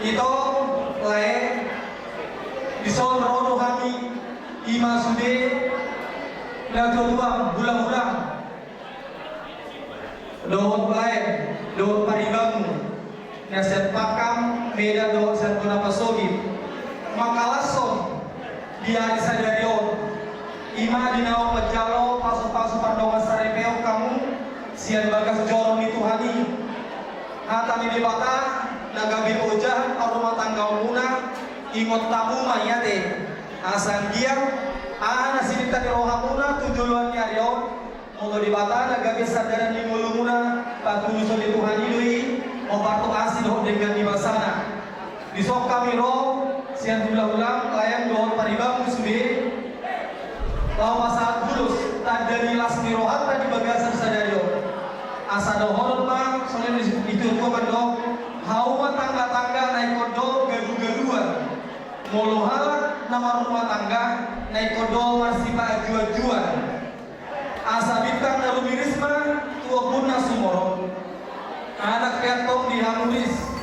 Ito lain dison rono kami ima sude nagtutuang bulang-bulang doon lain doon paribangu naset pakam meda doon set guna pasogi makalason dia disadarion ima dinawang pejalo pasu-pasu pandongan sarepeo kamu sian bagas jorong itu hani hatami debata nagabi ojah rumah tangga muna ingot tamu mayate asang dia nasinita ni rohamuna tujuluan nyarion mogo debata nagabi sadaran ni mulumuna patunuson itu hani lui obato asin ho dengan dibasana disok kami roh sian ulang-ulang layang doon paribang musubi bahwa saat bulus tak dari las mirohat tadi bagasan sadario asa dohon mah soalnya itu tuh kan hauma tangga-tangga naik kodol gaduh-gaduhan molohala nama rumah tangga naik kodol masih aju-ajuan asa bintang lalu miris mah tua punna sumoro anak piantong dihamuris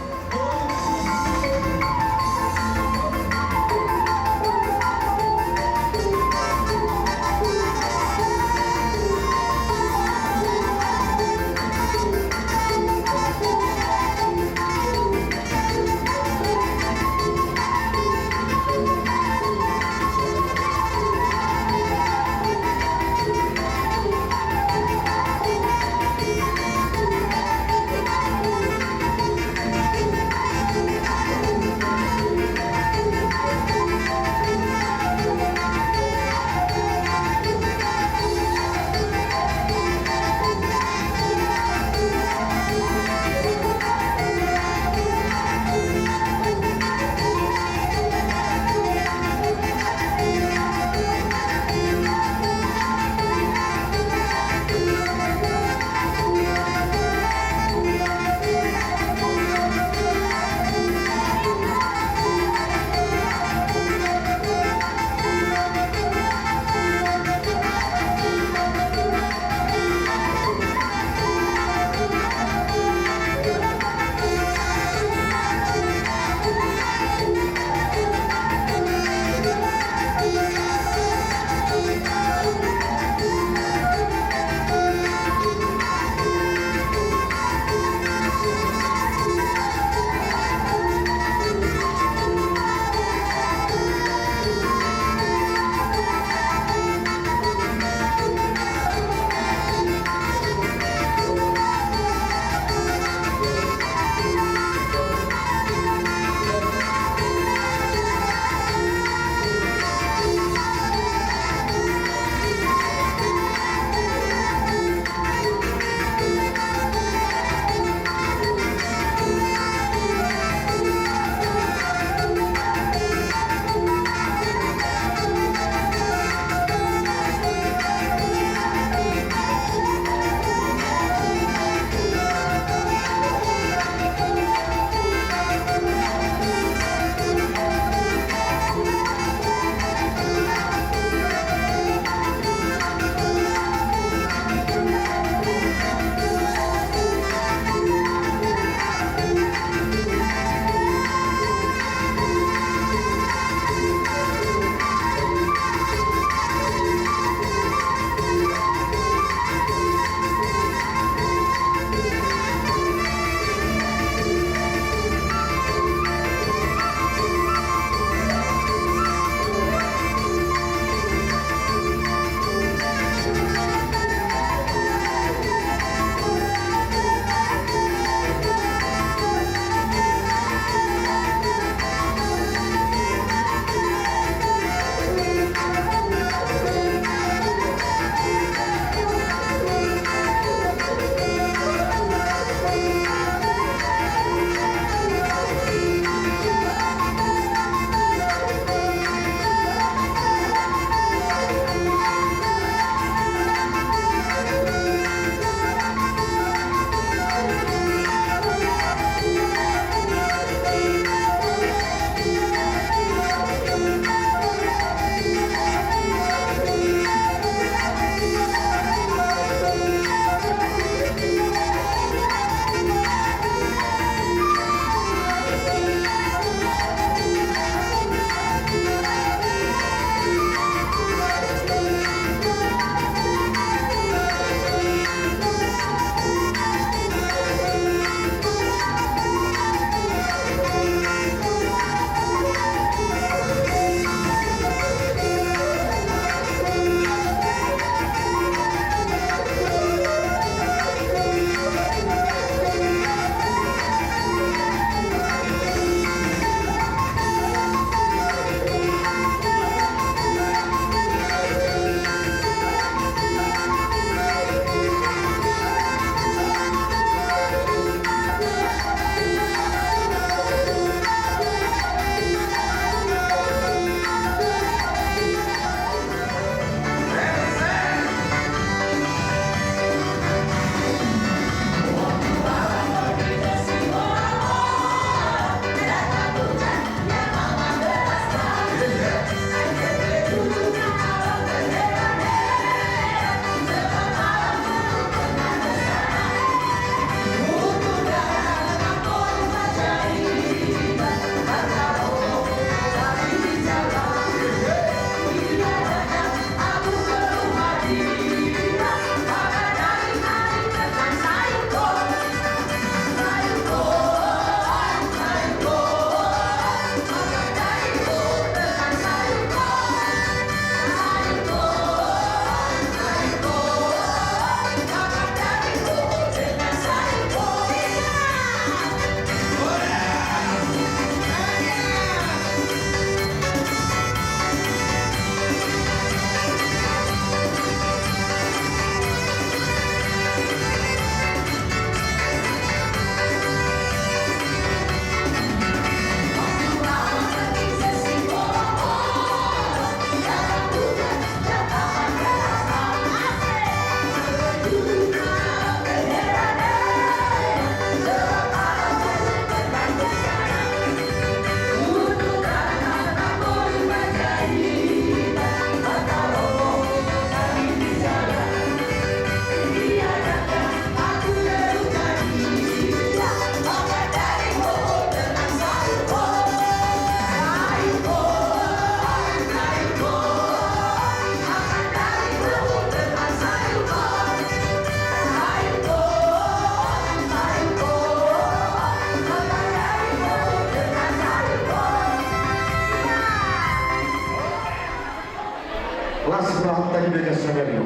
di dekat Saberio.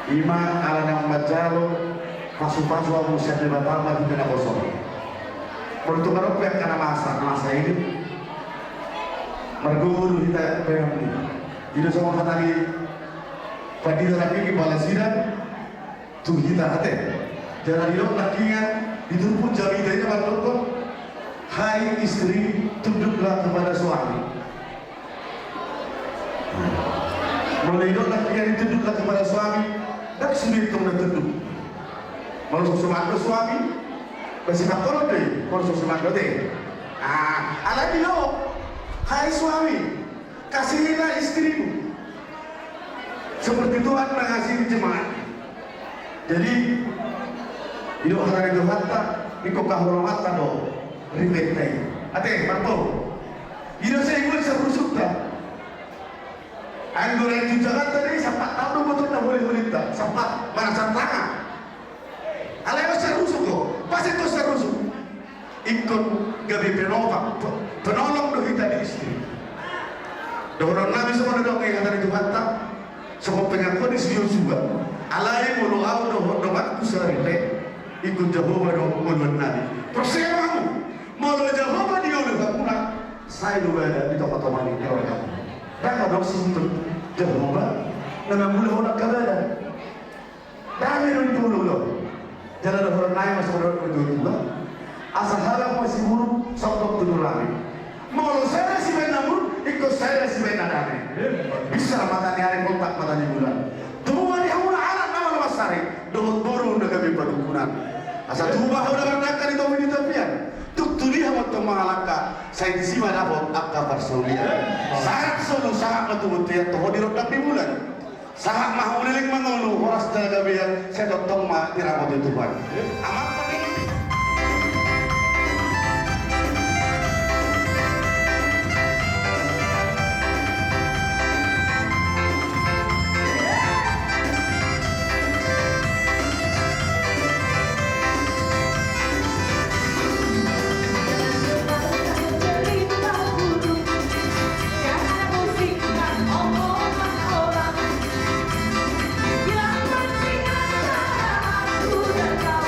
Ima ala nang majalo pasu-pasu aku siap di batama di tengah kosong. Untuk meropek karena masa ini merguru kita pengen ini. Tidak semua kata di padi dalam ini balasiran tuh kita hati. Jangan hidup lakian itu pun jami dari teman-teman. Hai istri, tunduklah kepada suami. Mulai hidup lakian tunduklah kepada suami. Tak sulit kamu tunduk. Mau susuman ke suami, bersifat kolot deh. Kalau susuman ke deh. Alami lo, hai suami, kasihilah istrimu. Seperti Tuhan mengasihi jemaat. Jadi hidup hari itu hatta, ikut kahormatan do, ribetai. Ate, mampu. Hidup saya ikut serusuk dah. Anggur yang di Jakarta tadi sampai tahu betul tak boleh tak sampai merasa tangan. Alai serusuk kok, pasti itu serusuk. Ikut gabi penolong do kita di istri. Dorong Nabi semua do yang dari Tuhan tak. Semua pengakuan di sini juga. Alai mulu au do aku serite. Ikut Jehovah do mulu Nabi. Proses kamu mulu Jehovah dia udah kamu nak. Saya juga ada di toko-toko ini orang kamu. Dan ada situ Jehovah nama mula orang kabaran. Dami dulu. Jangan ada orang lain masuk orang itu juga. Asal halang masih buruk sokok tidur lagi. Mau saya si namun ikut saya si dami. Bisa matanya hari kontak matanya bulan. Tuhan yang mula anak nama lemas sari. Dohot boru nak kami perdukunan. Asal Tuhan udah bernakan itu di tepian. Tuk tuli hamat mengalaka saya disima dapat akka persoalan. Sangat solo sangat betul-betul ya toh di roda bulan. Sangat mahu liling mengulu horas dalam biar saya dotong mah tiramot itu Tuhan. Amat penting. Yang penting adalah aku dan kau.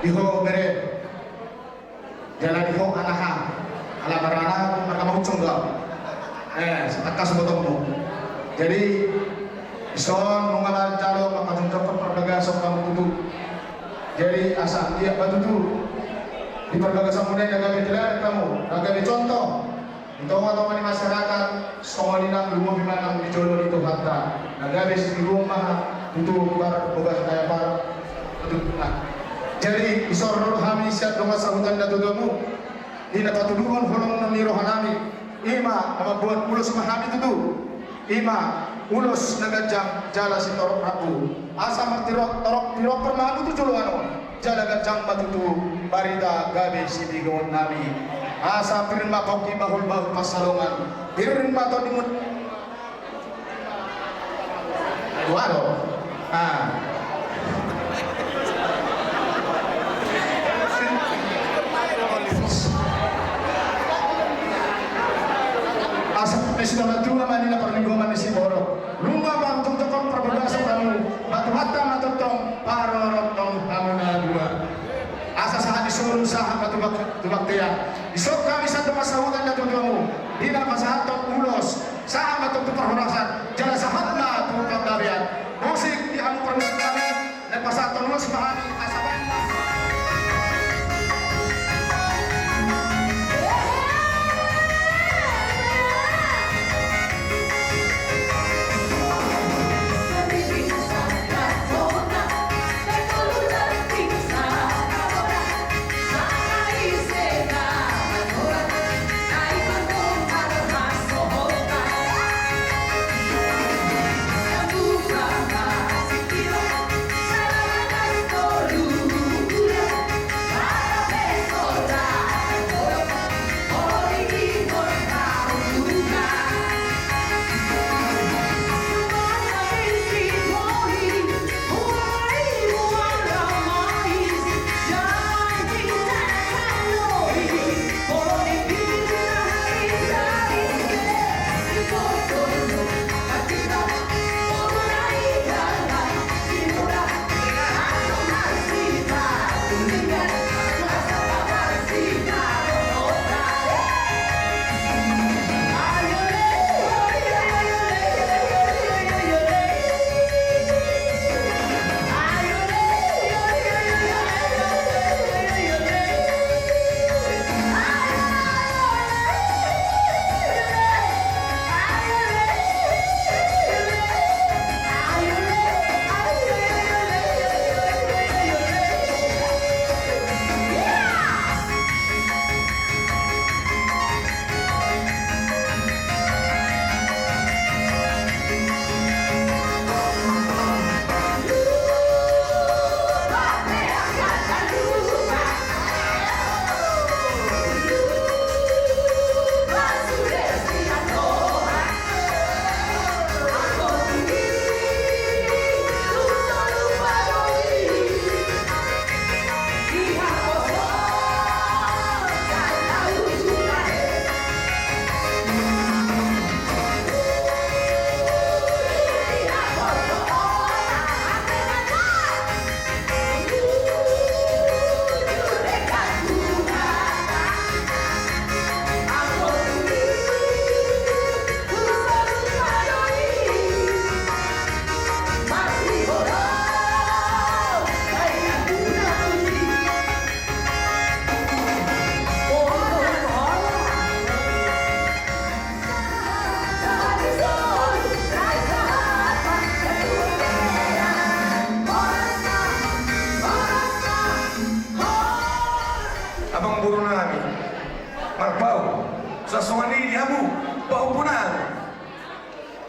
diho mere jalan diho anaha ala barana mereka mau conggal setekas sebotongmu jadi ison mengalah calo maka cocok perdagasang kamu tutu jadi asa dia batu tu di perdagasang muda yang kami telah kamu kami contoh itu atau di masyarakat soalnya lumah bimana dijodoh itu hatta nagabe di rumah itu para petugas kayak para petugas jadi isor kami siap dengan sahutan dan tuduhmu ini dapat tuduhan holong namiroh hanami ima nama buat ulus mahami itu ima ulus nagajang jala si torok aku asa martirok torok tirok permahan itu culuano jala gajang batutu barita gabe si bigon nami asa pirin makoki bahul bahul pasalongan pirin mato dimut aduh asap sudah maju nama ini perlingkungan isi borok rumah bang tong perbedaan kamu batu hatta matotong parorotong hamuna dua asa sahat disuruh saham batu baktia isok kami satu masahutan jatuh tuamu tidak masahaton ulos saham batu perhorasan jalan sahatna tuh panggabian musik di amu permisi kami lepas sahaton ulos mahani asaban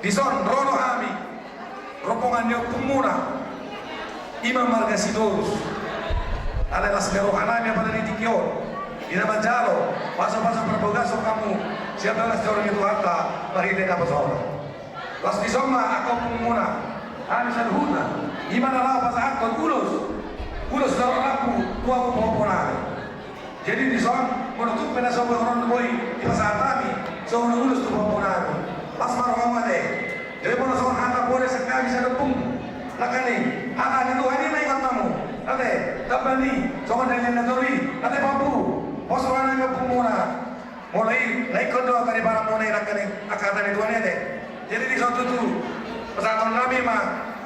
Dison rono hami rombongannya pemurah Imam Marga Sidorus adalah semerohanami pada ditikyon ina manjalo pasal-pasal perbogaso kamu siapa adalah seorang itu harta barite apa soal las disoma aku pemurah kami sadhuna gimana lah pasal aku ulus dalam aku tua pemurah jadi dison menutup penasa orang boy di pasal kami seorang ulus tu pemurah pas marwama deh jadi pada seorang anak boleh sekali bisa depung lakani anak itu hari ini ingat kamu oke tapi sokan dengan natori, nanti mampu. Bos orang yang pemuna, mulai naik kedua tadi barang mulai nakani akatan itu deh. Jadi di suatu tu pesantren Nabi mah,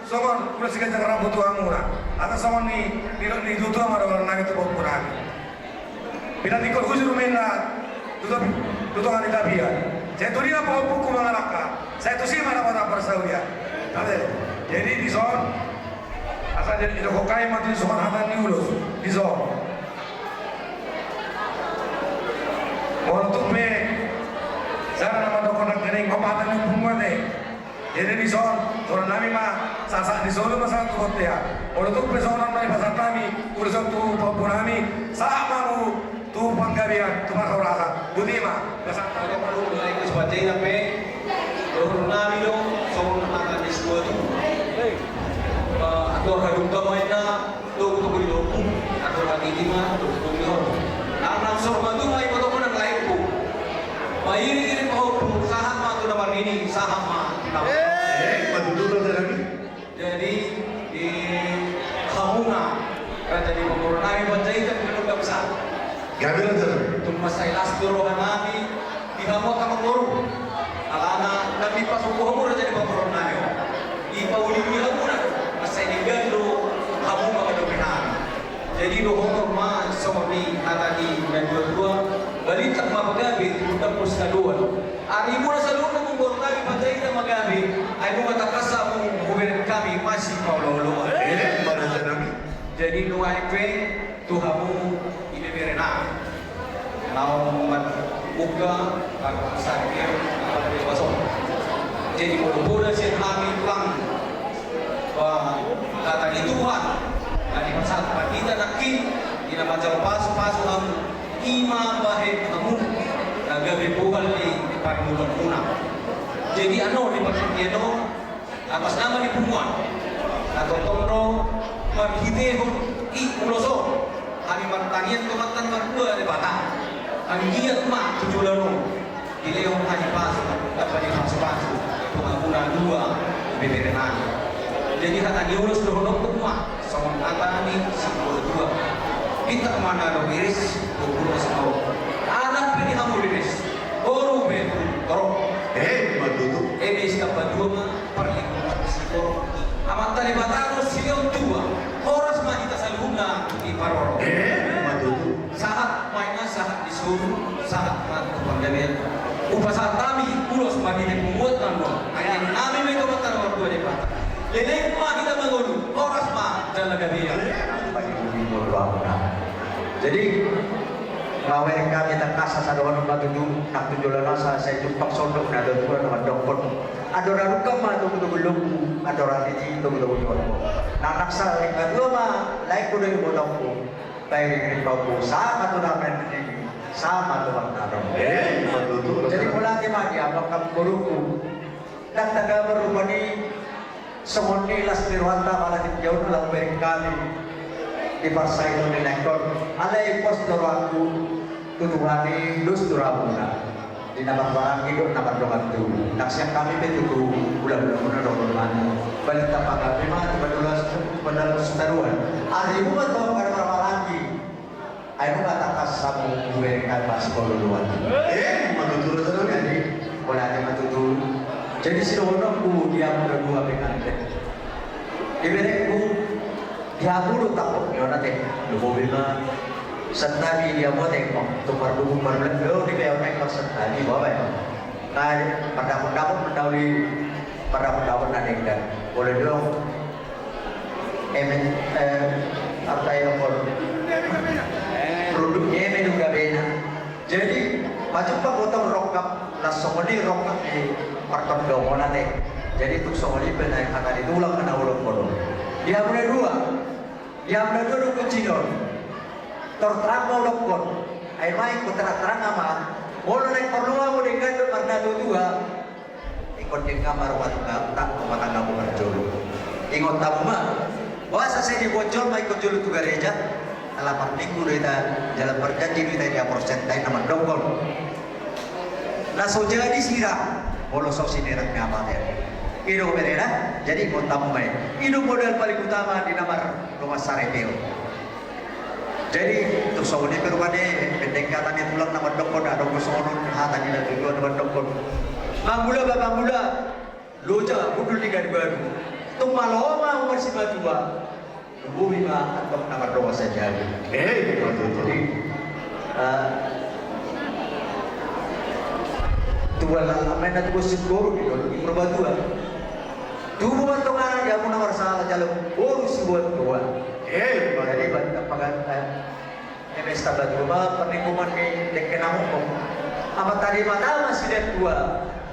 sokan udah sekitar rambut tua murah. Atas sokan di tutu sama orang Nabi itu bawa murah. Bila di kau hujur mainlah, tutu kan tidak biar. Saya tu dia bawa buku mengarahkan. Saya tu sih mana mana persaudia. Jadi di son, asal jadi itu kokai mati sokan hatan ni ulus di son. Untuk be, saya nama dokter nak kering kompatan yang pembuat deh. Jadi di son, orang kami mah sasak di solo masa tu kote ya. Untuk be son orang pasar kami, urusan tu pempunami, sah mahu tu panggabian, tu pasal rasa. Budi mah, pasal Ada perlu dari kesempatan sampai orang kami dong, soal akan di sebuah tu. Atau kadung kamai na, tu tu beri doku, atau lagi lima, tu tu mihor. Anak sorma tu mai potong nak lain ku. Mai ini mau saham mah tu nama ini saham mah. Betul lagi. Jadi di Hamuna kata di Pemurunami Banjai dan Kedua Besar. Gabil aja. Tunggu saya las dorohan kami di Hamuna kamu guru. Alana kami pas Hamuna jadi Pemurunami. Di Pauli di Hamuna masih di Gando Hamuna kedominan. Jadi dohor ma suami atadi dan dua balita magabi tapos na duwan. Ari mo na sa lupa mong bortabi patay na magabi ay mo matakasa mong gubernador kami masih paulolo. Mana nami? Jadi nuai pe tuhamu ibeberena. Nau buka kalau sakit apa pasok. Jadi bodoh sih kami pulang. Wah kata di Tuhan. Kali pasal kita nakki ina macam pas ang ima bahit amun nagabi buhal di pagmulan una. Jadi ano di pagkiyano atas nama di pumuan atau tongro maghitehon i uloso kami martanian kematan berdua di batang kami giat mak tujulano dileong kami pas dapat di pas pengaguna dua beberenani. Jadi kata diurus dohonok semua sama kata ini simbol dua kita kemana lo iris bukan semua anak pilih kamu iris baru betul torok Betul. siapa dua mah perlindungan psikolog amat tadi batalo siang dua horas mah kita saluna di paroro Betul. saat mainnya saat disuruh saat mah penggabian upasa kami ulos bagi pembuatan lo hanya kami mereka batalo berdua di batang. Jadi mah kita bangun horas mah jalan gabian. Jadi ngawin kami tak kasa sa doon ng batudu nak tujulan nasa sa jumpak sondok na doon ko na dokon. Adoran ka ma tugulong adoran di tugulong ko. Nakaksa ka ma like ko yung bodong ko. Kay rin pa po sa katunaman ni sama to ang araw. Betul. Jadi mula di magi abang kam guru ko. Nagtaga marupani semoni las pirwanta para di jauh lang berkali di parsai itu di nekor alai pos doraku tutuhani dus durabuna di nama barang hidup nama dongan tu naksian kami betutu bulan-bulan muna dokter mana balik tapak kami mah tiba-tiba pada setaruan hari itu atau pada lagi ayo kata kasamu berikan pas kololuan Betul. jadi boleh ada matutu jadi si ku dia berdua dengan ibaratku dia bulu takut dia nanti lupa bima sentani dia mau tengok tukar dulu berbelan di bawah tengok sentani bawa ya nah pada pendapat nanti dan boleh dong apa yang produknya juga beda jadi macam apa potong rokap nasomoni rokap di parton dong nanti jadi untuk somoni benar akan ditulang kena ulang bodoh dia mulai dua kucing terterang mau lokon air main ku terang ama boleh naik perlu mau dengan karena dua ikut di kamar waktu tak rumah kamu berjulu ingat tamu mah bahasa saya di bocor mai ikut julu tu gereja alamat minggu kita jalan berjanji kita dia persentai nama dongkol langsung jadi sirah bolos sok sinerak apa ya Ido bereda, jadi kota Mumbai. Ido modal paling utama di nomor rumah Sarepeo. Jadi untuk sawani berwane pendekatan yang tulang nama dokon ada kosonon hatan ini tujuan nama dokon. Mangula babangula loja budul di garu. Tung maloma umur si badua. Bumi ma antok nama doa saja. Eh, Jadi tua lah main nanti bos guru di dalam di perbatuan. Dulu bantu orang dia pun nomor salah jalan guru si buat tua. Jadi bantu pakai MS tabat rumah penikuman di dekenamu kok. Apa tadi mata masih ada dua.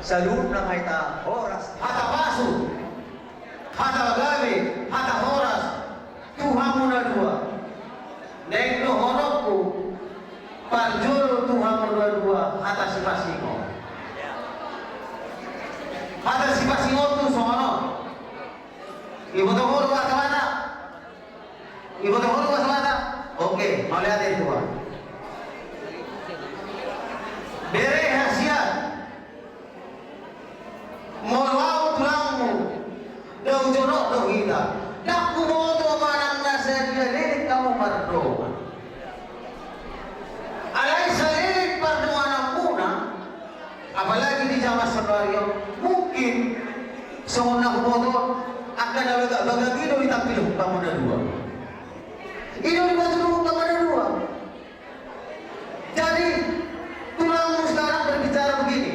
Salud nang kita horas. Hata pasu, hata gabi, hata horas. Tuhan muna dua. Neng no honokku. Parjul Tuhan muna dua. Hata si pasingo. Hata si pasingo tu sono. Ibu tohor wa kemana? Ibu tohor wa kemana? Oke, mau lihat itu Tuhan. Bere hasiat. Mau tulangmu. Dau jorok dau hitam. Dak kumoto manang nasa lirik kamu pardo. Alai selirik pardoan muna. Apalagi di zaman sebario mungkin semua kumoto akan ada bagagino ditampil kamu ada dua. Ini dibantu kamu ada dua. Jadi tulangmu sekarang berbicara begini.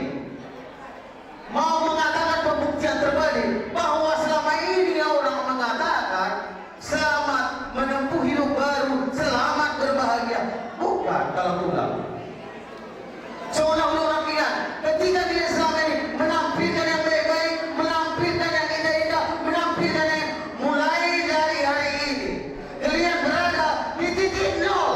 Mau mengatakan pembuktian terbalik bahwa selama ini orang mengatakan selamat menempuh hidup baru, selamat berbahagia. Bukan kalau tulang. Seorang rakyat ketika dia selama ini menampilkan yang baik-baik, menampilkan yang indah-indah, menampilkan yang mulai dari hari ini kalian berada di titik nol.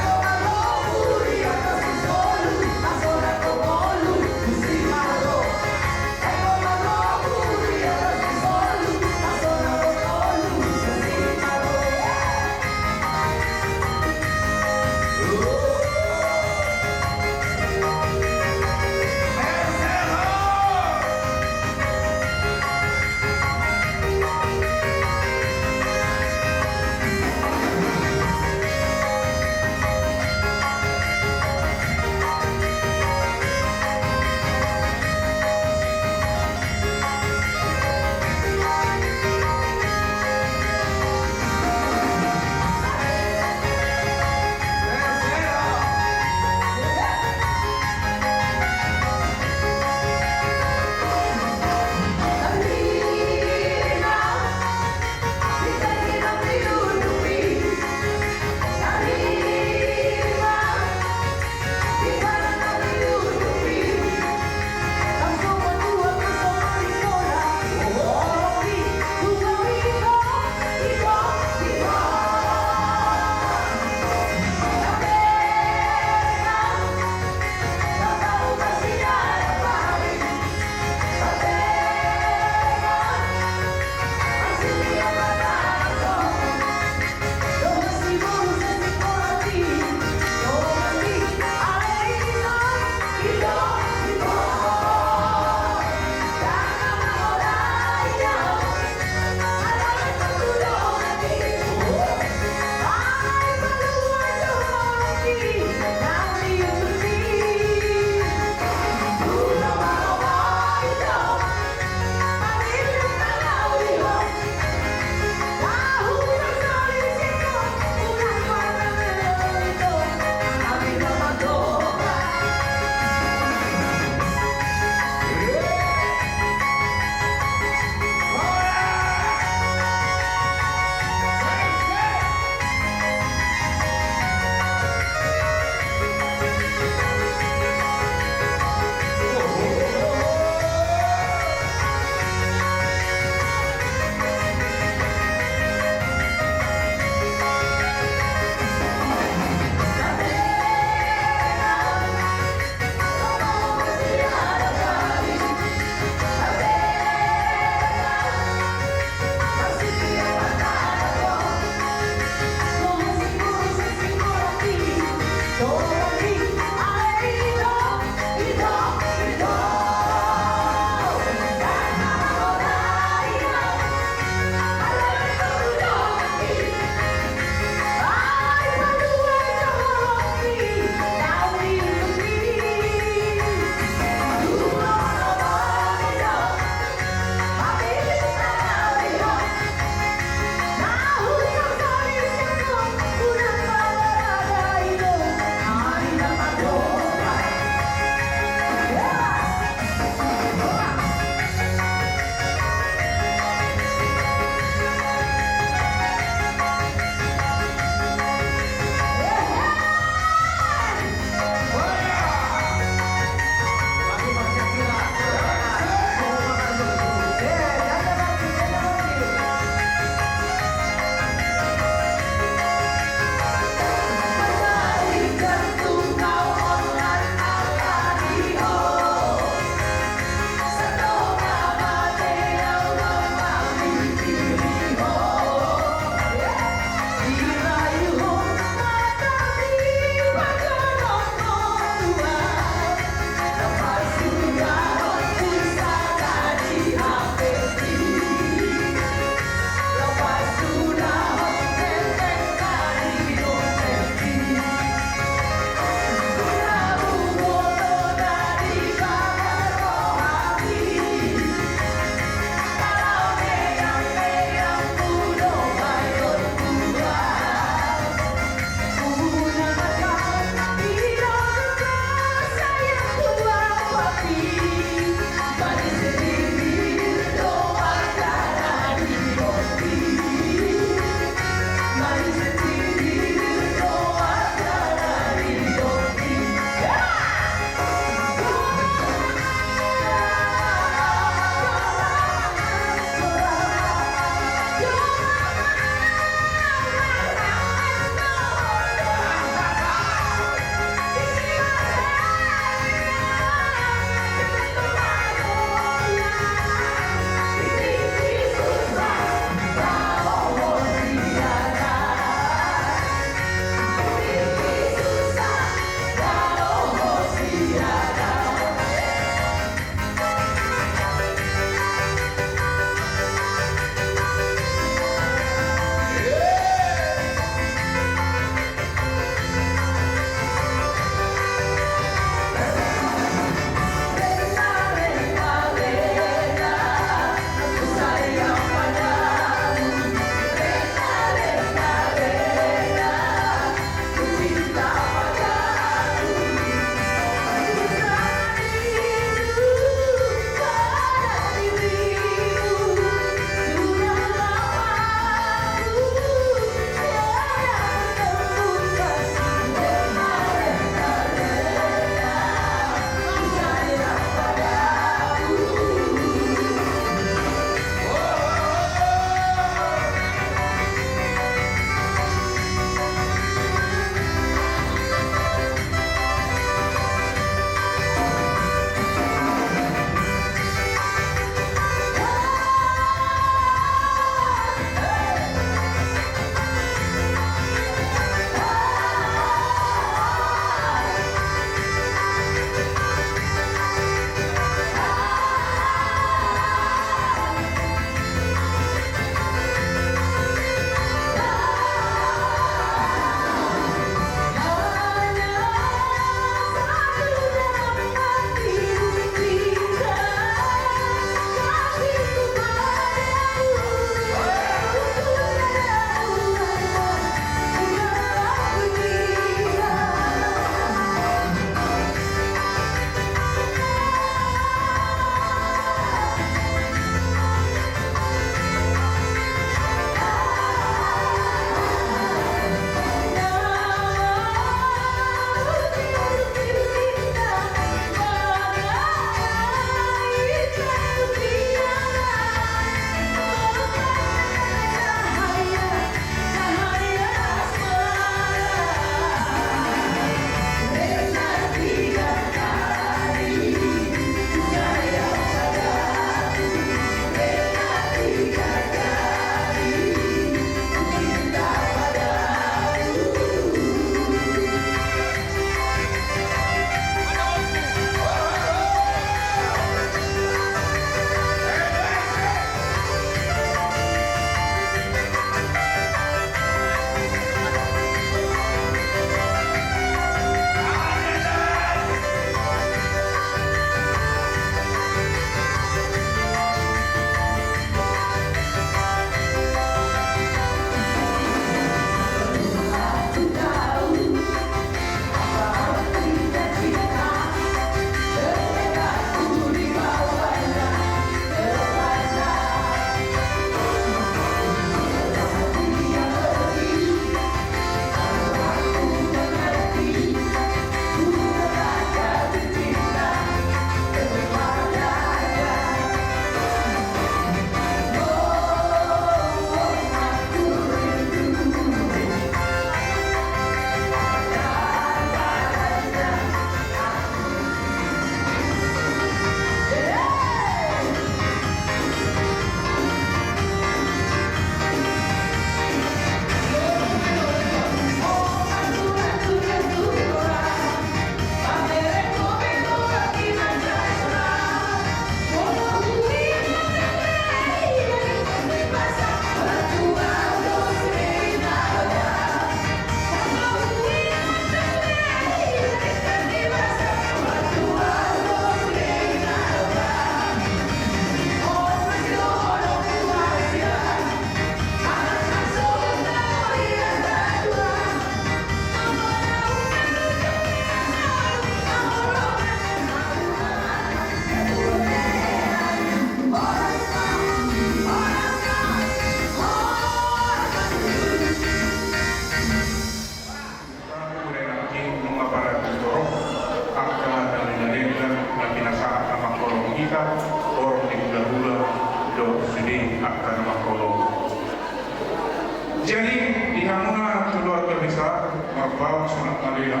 pagbabaw sa Manila.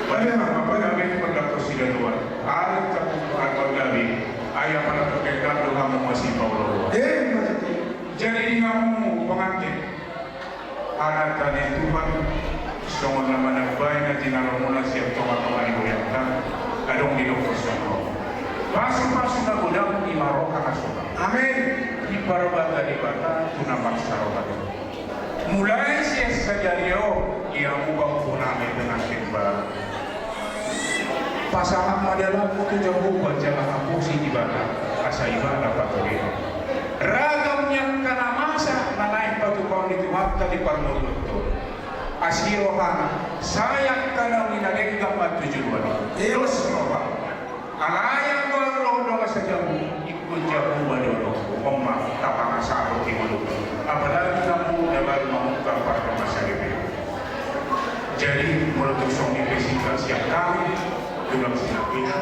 Bali apa namin pagkakosigaluan. Alit ka kung paggabi, ayaw pa na pagkakado ka mo masipaw lawa. Jadi nga mo pangantin. Anak tani Tuhan, semua naman nagbay na tinaramunan siya itong akamani ko yan na adong dinukosyon ko. Pasok-pasok na gudang imarok ka kasuka. Amin! Iparabata di bata, tunamak sa robato. Mulai siya sa diaryo, iamubang po namin ng aking ba. Pasangan madalang mo ito dyan hubad dyan ang pusi di bata, asa iba na patuloy. Ragam niyang kanamasa na naing patupang ni Tumata di Parlodotto. Asiro hana, sayang ka lang inalenggam at tujuan. Diyos mo ba? Alayang ko ang rodo ka sa jamu, ikut jamu badolo, umma, tapangasako timulo. Apalagi na mo nagal mamukang para masalibi. Jadi, mulut usong ni Presiden siap kami, tulang sinabihan.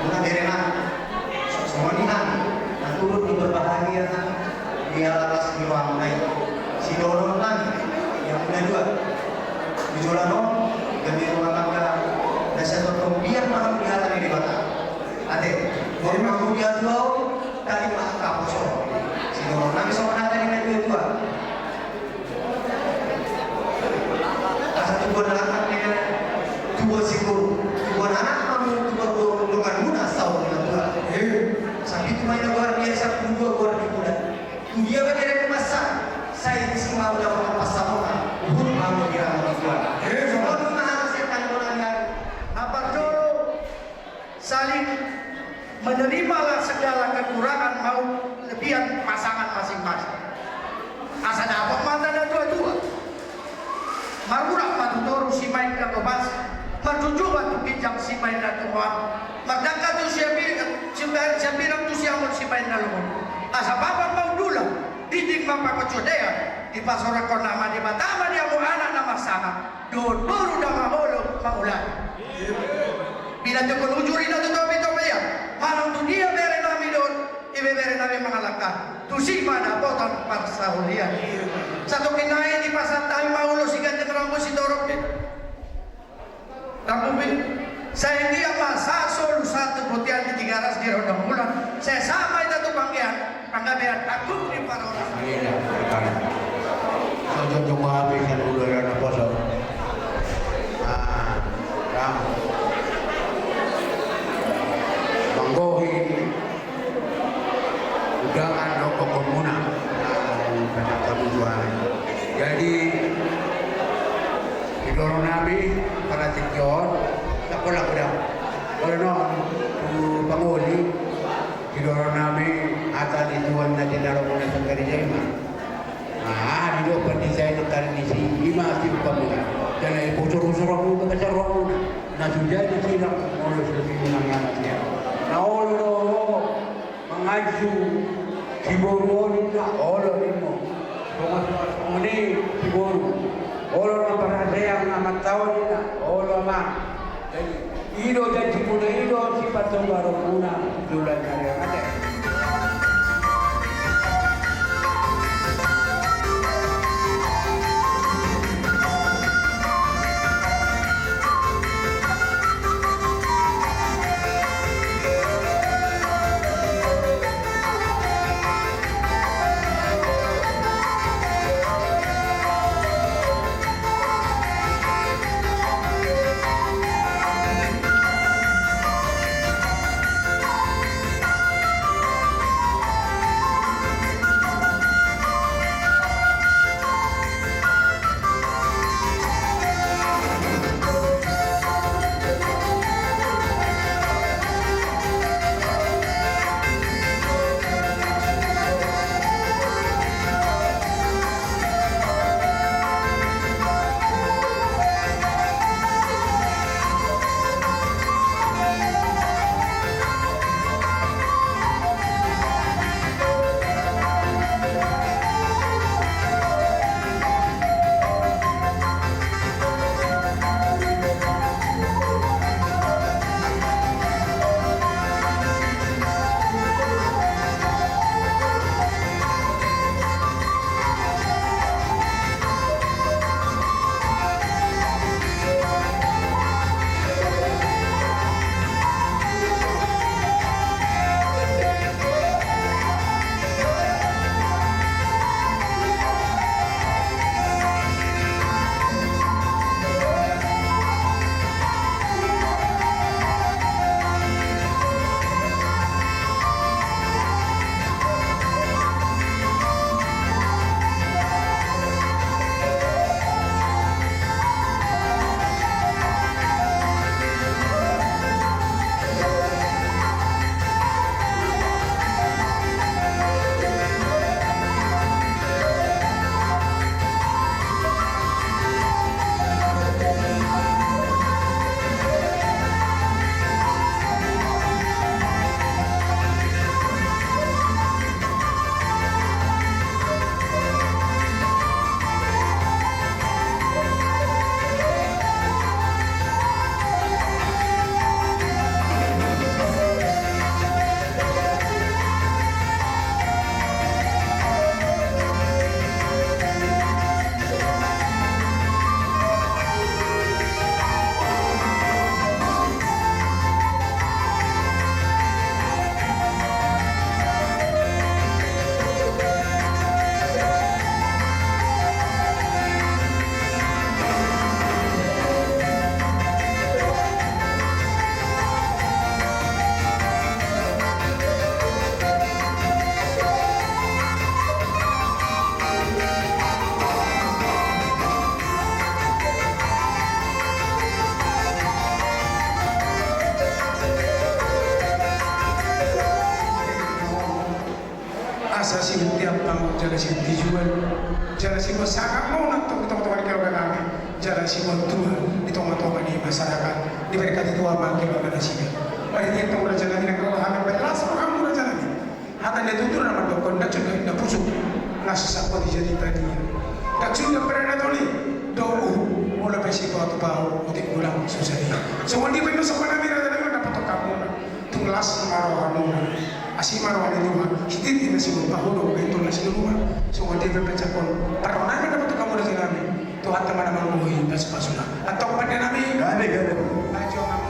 Muna dari na, semua ni na, naturut ni berbahagia na, dia atas di ruang naik, si dorong nan, yang punya dua, Bijolano, demi rumah tangga, dan saya tolong biar mahal kelihatan di mata. Ade, dari mahal dia dua, tadi mahal kaposo, si dorong nan bisa menata dengan dua. Asal tuan anak dengan dua sikur, tuan anak kamu dua dengan muda setahun dengan dua. Sampai itu main luar biasa dua luar di muda. Dia berkira masa saya di sini mau dapat pasangan, pun mau kira mau dua. Semua mahal setan orang apa dulu saling menerimalah segala kekurangan mau lebihan pasangan masing-masing. Asal dapat mantan dan dua-dua. Marurak matutoro si main ka tobas, matujuban tu kijang si main na tuwa. Magdangka tu siya bilang tu siya mo si main na lumon. Asa bapak mau dula, didik mapakotsodean, di pasorak ko nama di batama dia mo anak na masama, dulu na maholo maulan. Bila tu kon ujuri na tu topi ya, malam tu dia bere nami don, ibe bere nami mangalaka. Tu si mana poton parsahulian. Satu kinai di pasar tayo maulo si gandeng rambo si dorok din. Rambo saya dia masa solu satu putihan di 300 di rodong bulan. Saya sama itu panggabean takut di para orang. Iya, betul. Saya cuma habiskan udara na poso. Kamu. Manggohi. Udangan rokok komuna. Banyak kebutuhan. Jadi didorong Nabi para tikyon. Tak pula udah. Kalau non panguli didorong Nabi akan dituan na dinaro mo na sa karijayma. Di doon desain ng karinisi, imasi pa mo na. Dahil ay pusuro-suro mo ba sa roho na. Nasudyan na sila kung ulo sa sino ng anak niya. Naulo mga isu, siguro na ulo rin mo. Kung muli, siguro. Ulo na para sayang na magtawad nila. Ulo ma. Ilo dan siguro ilo, si Patong Baro muna. Dulan na rin. jalan si dijual, jalan si sangat mau nak teman-teman keluarga kami, jalan si Tuhan di teman-teman di masyarakat diberkati Tuhan makin bagaimana sih. Mari kita mulai jalan ini kalau kami berkelas, kamu mulai jalan ini. Hata dia tutur nama dokon, dah juga dah pusuk, nasi sakwa dijadi tadi. Dah juga pernah toli, doa mulai bersih kau tu bau, utik ulang susah dia. Semua dia benar semua nabi rada nabi dapat kamu, tunglas marah kamu. Asih marah ini rumah, hidup ini masih berpahulu, itu nasi rumah. Semua dia berpecahkan. Pernah nabi dapat kamu dari nabi. Tuhan teman-teman muhi dan sepasuna. Atau pada nabi. Gade. Ajo kamu.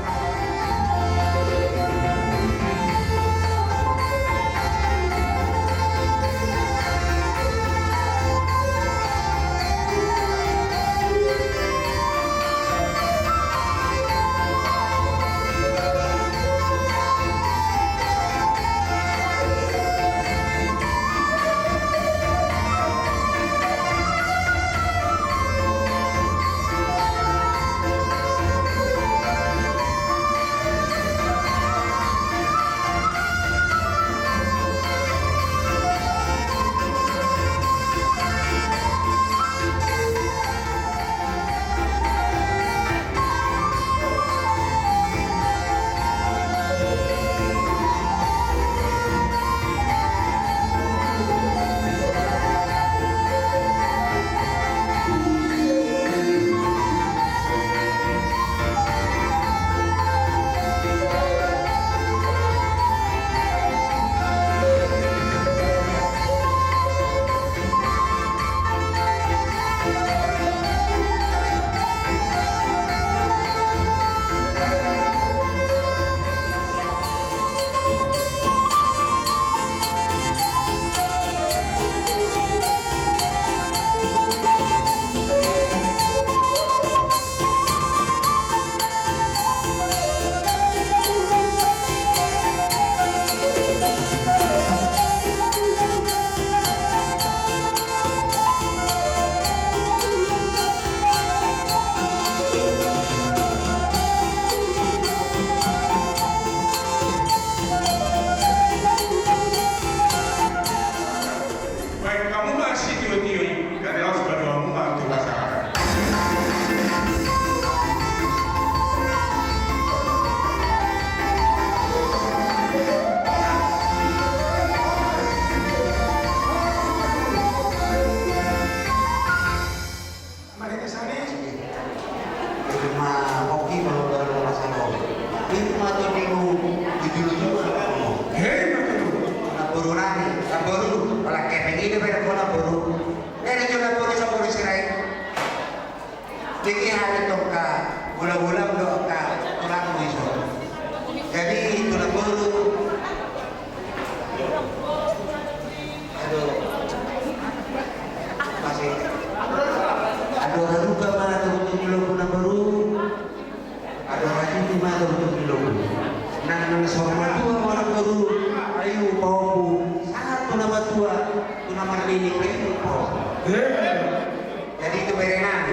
Jadi itu berenang.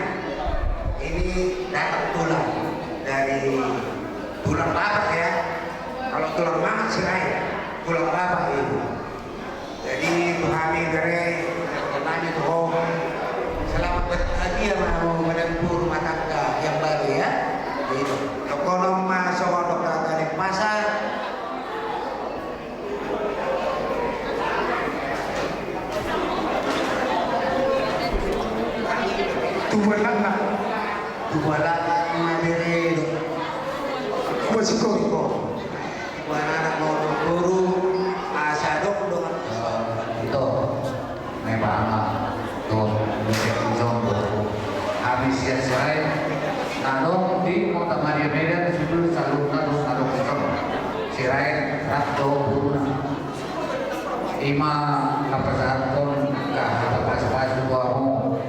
Ini dapat tulang dari tulang babat ya. Kalau tulang mamat sirai, tulang babat itu. Jadi kami dari kami tuh selamat berhadiah mau menempuh rumah tangga yang baru ya. Itu. Kalau masuk dokter dari pasar. Tubuhalan madiri Wasiko. anak mau guru asadok dong Itu memang tuh menjadi contoh habis ya selain nano di kota Maria Medan sudah selalu nado kecil sirai rakto buruna ima kapasaton kapas buahmu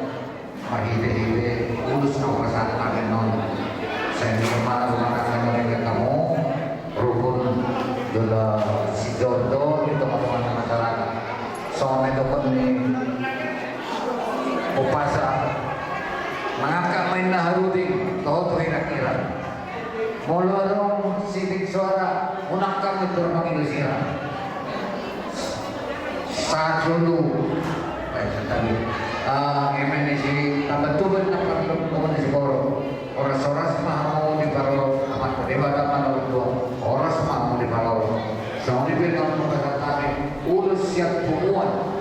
mahide ulus kapasan agen non seniman rumah tangga mereka kamu rukun jodoh si jodoh itu teman-teman masyarakat soalnya dokter nih upasa mengangkat main naharudi kau tuh kira molorong sidik suara unakkan itu orang Indonesia saat dulu tadi. Emen isi tambatuban na pagkakuman si Koro. Oras-oras mau di paro amat dewa dapat untuk oras mau di paro. So ni bilang kami urus siap tumuan.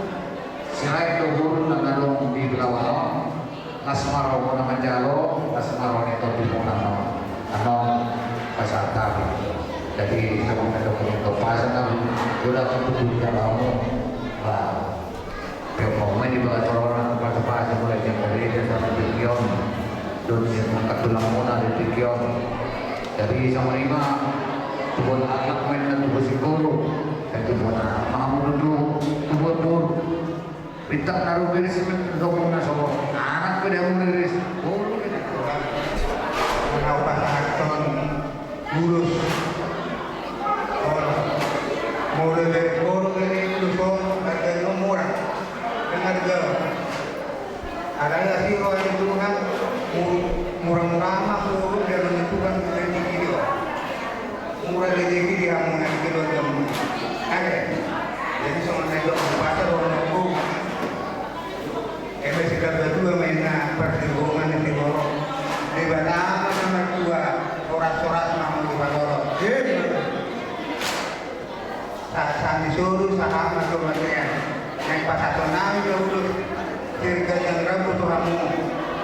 Selain turun nangalong di belawang, asmaro mo naman jalo, asmaro nito di mo anong pasatari. Jadi kalau ada pasangan sudah kebetulan kamu, mau di bawah orang pasang mulai jam dari dan sampai pikion, dunia angkat tulang mona di pikion. Dari sama lima, tubuh anak main dan tubuh sikuru, dan tubuh anak mau duduk, tubuh pun. Pintar naruh beres untuk mengasah anak kedua beres. Oh, Kenapa takkan urus orang mulai dari orang dari urus ada yang murah dengan harga. Ada nggak sih orang itu kan murah-murah mah urus dia menentukan rezeki dia. Murah rezeki dia mengenai kilo jam. Ada. Jadi sama naik ke pasar orang aku. Sekitar berdua mainnya perhubungan di Borok di Batam nomor 2 soras-soras namun di Borok saat disuruh saham atau bagian naik pasar tonang ya udah circa yang rabu tuh kamu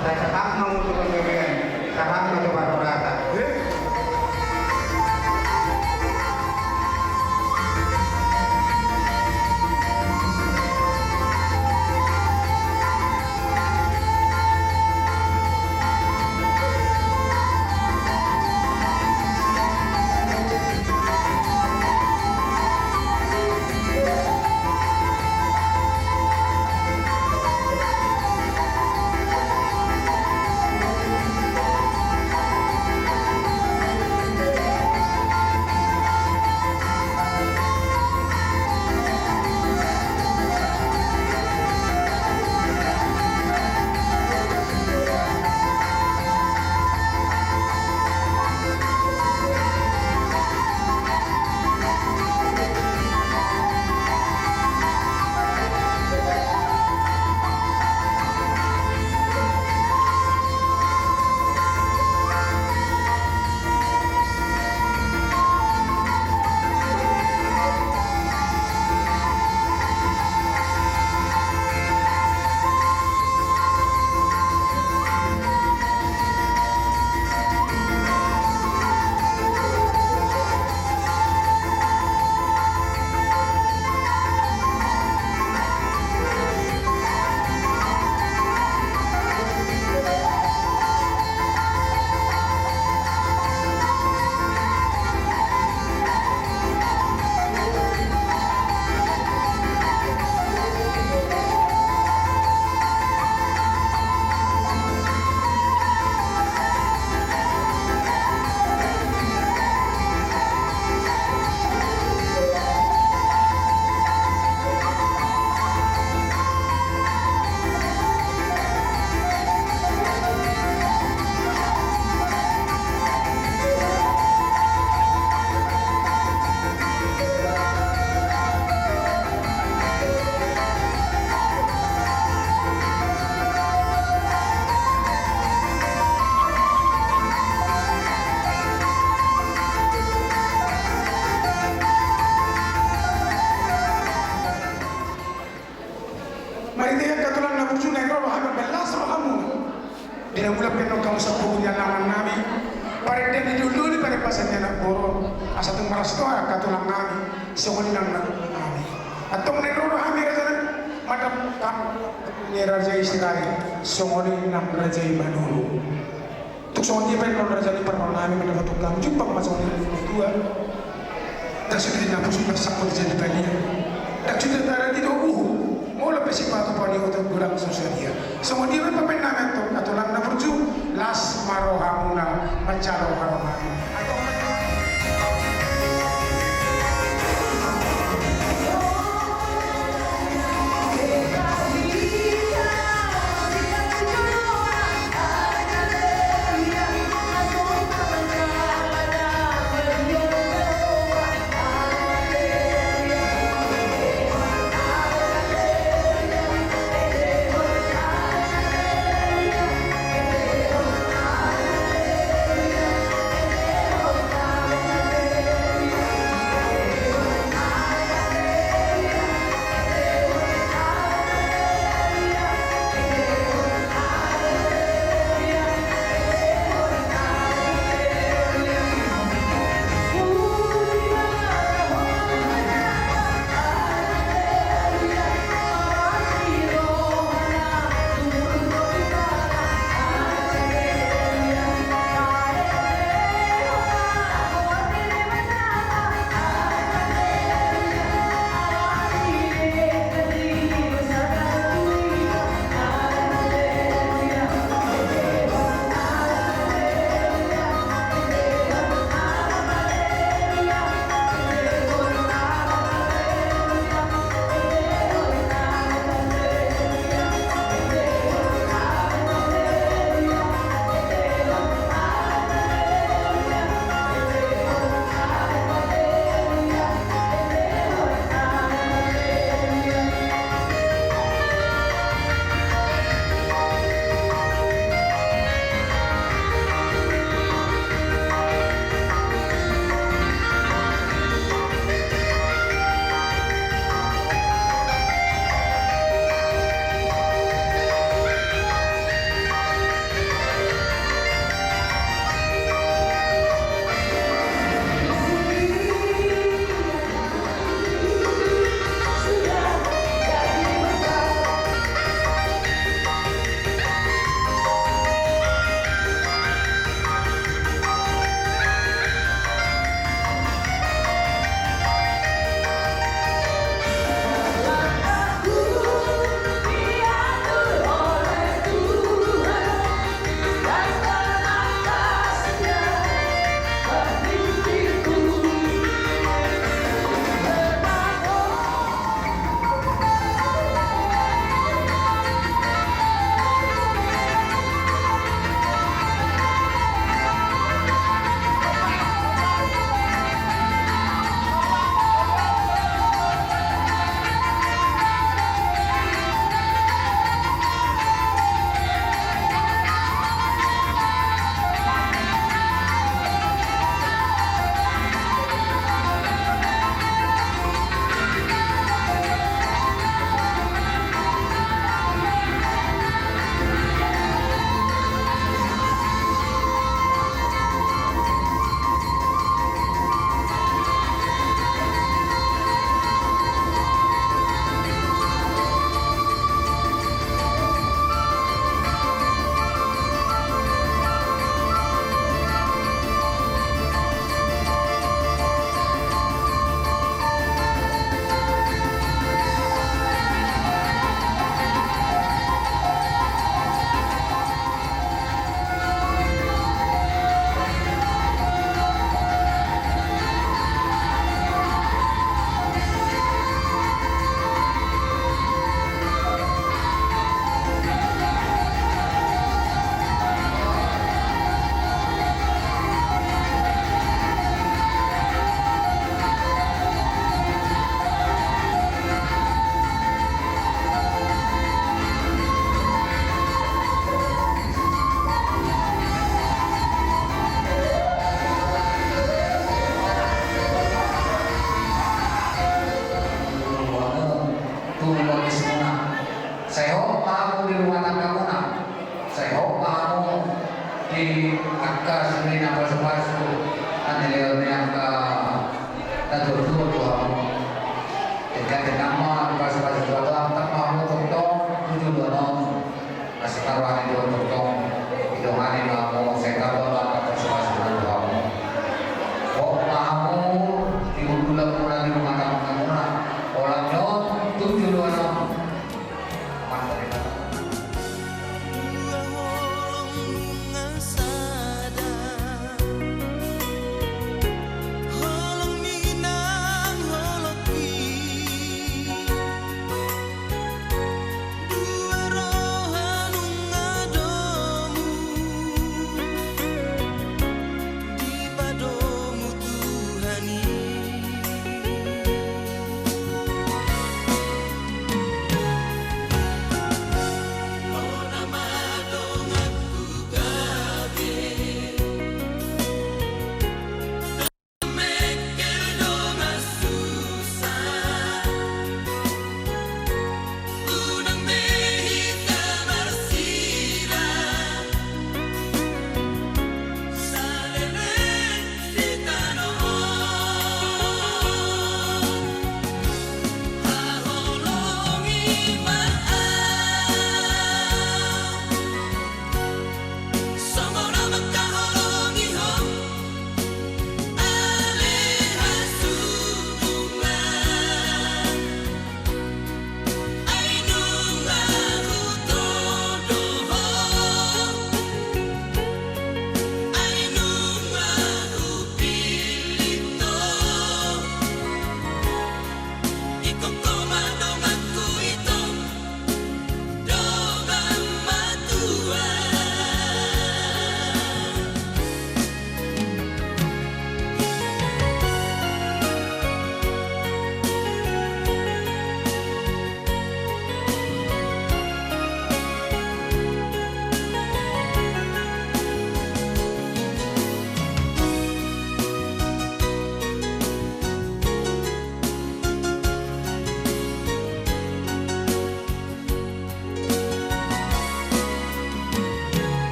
saya saham mau untuk pembelian saham atau baru rata Songoni nam raja Manulu. Tuk songoni pen non raja ni permanami mendapat tukang jumpa masongoni dua. Dan sudah dinampus bersama jadi tadi. Dan sudah ada di doa. Mau lebih sifat apa ni untuk kurang sosialia. Songoni pen pemain nama tu katulang na berju las marohamuna mencaro haroman.